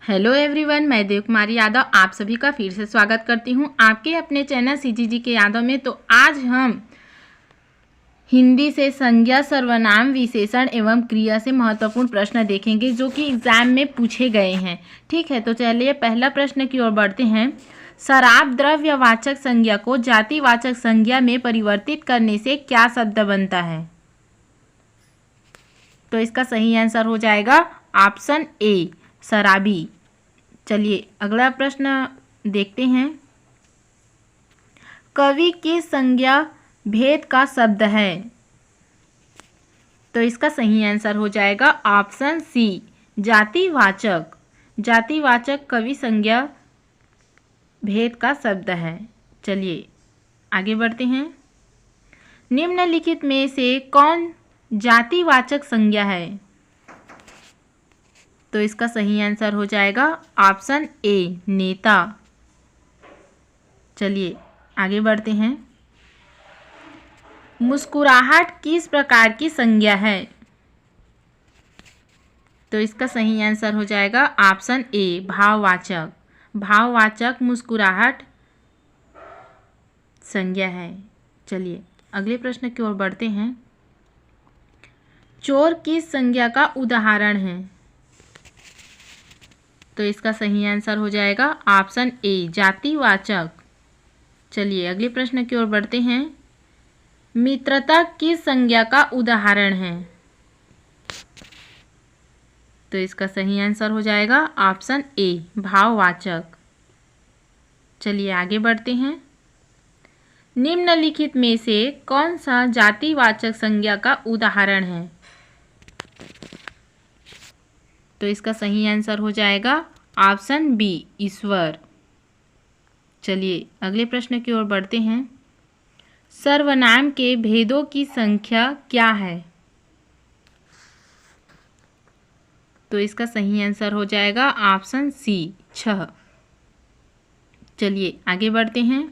Hello everyone, मैं देव कुमारी यादव आप सभी का फिर से स्वागत करती हूं आपके अपने चैनल सीजीजी के यादव में। तो आज हम हिंदी से संज्ञा, सर्वनाम, विशेषण एवं क्रिया से महत्वपूर्ण प्रश्न देखेंगे जो कि एग्जाम में पूछे गए हैं। ठीक है, तो चलिए पहला प्रश्न की ओर बढ़ते हैं। शराब द्रव्यवाचक संज्ञा को जातिवाचक संज्ञा में परिवर्तित करने से क्या शब्द बनता है? तो इसका सही आंसर हो जाएगा ऑप्शन ए, शराबी। चलिए अगला प्रश्न देखते हैं। कवि की संज्ञा भेद का शब्द है? तो इसका सही आंसर हो जाएगा ऑप्शन सी, जातिवाचक। जातिवाचक कवि संज्ञा भेद का शब्द है। चलिए आगे बढ़ते हैं। निम्नलिखित में से कौन जातिवाचक संज्ञा है? तो इसका सही आंसर हो जाएगा ऑप्शन ए, नेता। चलिए आगे बढ़ते हैं। मुस्कुराहट किस प्रकार की संज्ञा है? तो इसका सही आंसर हो जाएगा ऑप्शन ए, भाववाचक। भाववाचक मुस्कुराहट संज्ञा है। चलिए अगले प्रश्न की ओर बढ़ते हैं। चोर किस संज्ञा का उदाहरण है? तो इसका सही आंसर हो जाएगा ऑप्शन ए, जातिवाचक। चलिए अगले प्रश्न की ओर बढ़ते हैं। मित्रता किस संज्ञा का उदाहरण है? तो इसका सही आंसर हो जाएगा ऑप्शन ए, भाववाचक। चलिए आगे बढ़ते हैं। निम्नलिखित में से कौन सा जातिवाचक संज्ञा का उदाहरण है? तो इसका सही आंसर हो जाएगा ऑप्शन बी, ईश्वर। चलिए अगले प्रश्न की ओर बढ़ते हैं। सर्वनाम के भेदों की संख्या क्या है? तो इसका सही आंसर हो जाएगा ऑप्शन सी, 6। चलिए आगे बढ़ते हैं।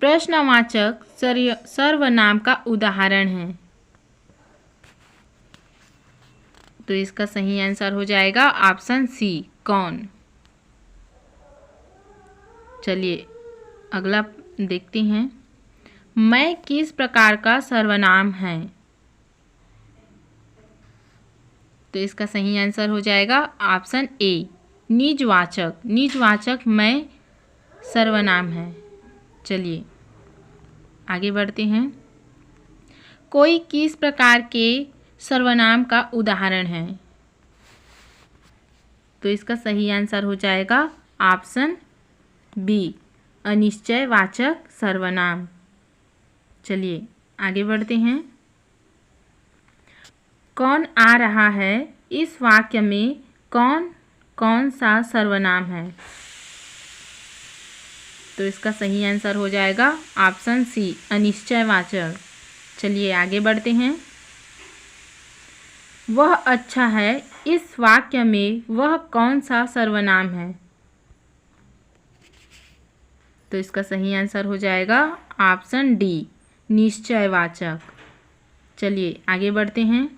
प्रश्नवाचक सर्वनाम का उदाहरण है? तो इसका सही आंसर हो जाएगा ऑप्शन सी, कौन। चलिए अगला देखते हैं। मैं किस प्रकार का सर्वनाम है? तो इसका सही आंसर हो जाएगा ऑप्शन ए, निजवाचक। निजवाचक मैं सर्वनाम है। चलिए आगे बढ़ते हैं। कोई किस प्रकार के सर्वनाम का उदाहरण है? तो इसका सही आंसर हो जाएगा ऑप्शन बी, अनिश्चयवाचक सर्वनाम। चलिए आगे बढ़ते हैं। कौन आ रहा है इस वाक्य में कौन कौन सा सर्वनाम है? तो इसका सही आंसर हो जाएगा ऑप्शन सी, अनिश्चयवाचक। चलिए आगे बढ़ते हैं। वह अच्छा है इस वाक्य में वह कौन सा सर्वनाम है? तो इसका सही आंसर हो जाएगा ऑप्शन डी, निश्चयवाचक। चलिए आगे बढ़ते हैं।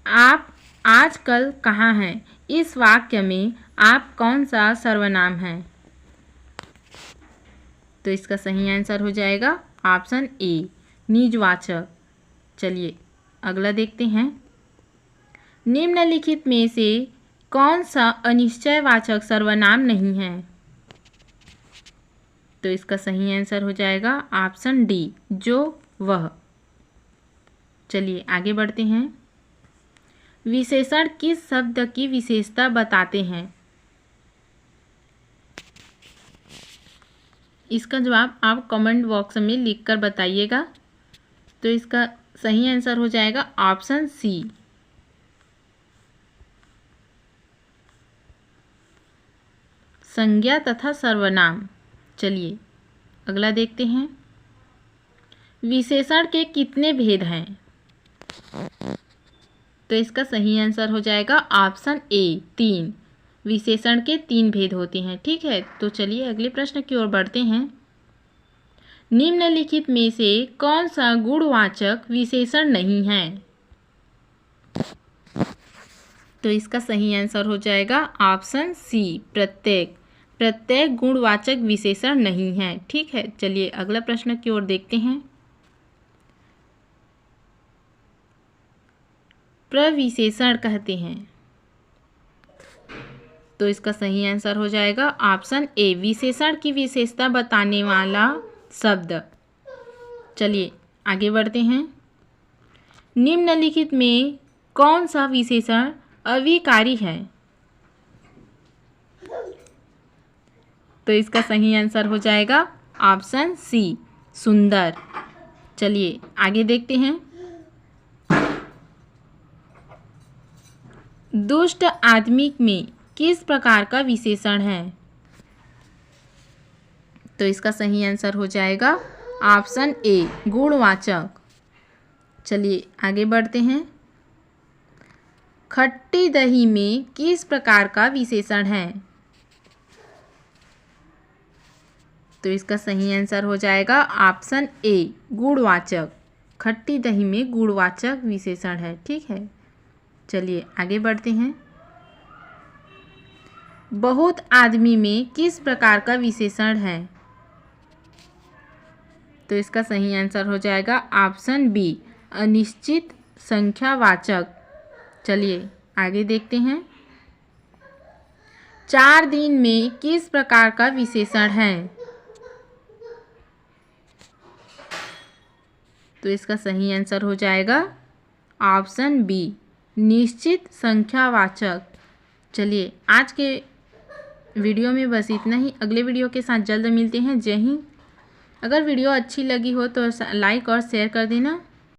आप आजकल कहाँ हैं इस वाक्य में आप कौन सा सर्वनाम है? तो इसका सही आंसर हो जाएगा ऑप्शन ए, निजवाचक। चलिए अगला देखते हैं। निम्नलिखित में से कौन सा अनिश्चयवाचक सर्वनाम नहीं है? तो इसका सही आंसर हो जाएगा ऑप्शन डी, जो, वह। चलिए आगे बढ़ते हैं। विशेषण किस शब्द की विशेषता बताते हैं? इसका जवाब आप कमेंट बॉक्स में लिखकर बताइएगा। तो इसका सही आंसर हो जाएगा ऑप्शन सी, संज्ञा तथा सर्वनाम। चलिए अगला देखते हैं। विशेषण के कितने भेद हैं? तो इसका सही आंसर हो जाएगा ऑप्शन ए, 3। विशेषण के 3 भेद होते हैं। ठीक है, तो चलिए अगले प्रश्न की ओर बढ़ते हैं। निम्नलिखित में से कौन सा गुणवाचक विशेषण नहीं है? तो इसका सही आंसर हो जाएगा ऑप्शन सी प्रत्येक। प्रत्येक गुणवाचक विशेषण नहीं है। ठीक है, चलिए अगला प्रश्न की ओर देखते हैं। प्रविशेषण कहते हैं, तो इसका सही आंसर हो जाएगा ऑप्शन ए विशेषण की विशेषता बताने वाला शब्द। चलिए आगे बढ़ते हैं। निम्नलिखित में कौन सा विशेषण अविकारी है? तो इसका सही आंसर हो जाएगा ऑप्शन सी सुंदर। चलिए आगे देखते हैं। दुष्ट आदमी में किस प्रकार का विशेषण है? तो इसका सही आंसर हो जाएगा ऑप्शन ए गुणवाचक। चलिए आगे बढ़ते हैं। खट्टी दही में किस प्रकार का विशेषण है? तो इसका सही आंसर हो जाएगा ऑप्शन ए गुणवाचक। खट्टी दही में गुणवाचक विशेषण है। ठीक है, चलिए आगे बढ़ते हैं। बहुत आदमी में किस प्रकार का विशेषण है? तो इसका सही आंसर हो जाएगा ऑप्शन बी अनिश्चित संख्यावाचक। चलिए आगे देखते हैं। 4 दिन में किस प्रकार का विशेषण है? तो इसका सही आंसर हो जाएगा ऑप्शन बी निश्चित संख्यावाचक। चलिए आज के वीडियो में बस इतना ही। अगले वीडियो के साथ जल्द मिलते हैं। जय हिंद। अगर वीडियो अच्छी लगी हो तो लाइक और शेयर कर देना।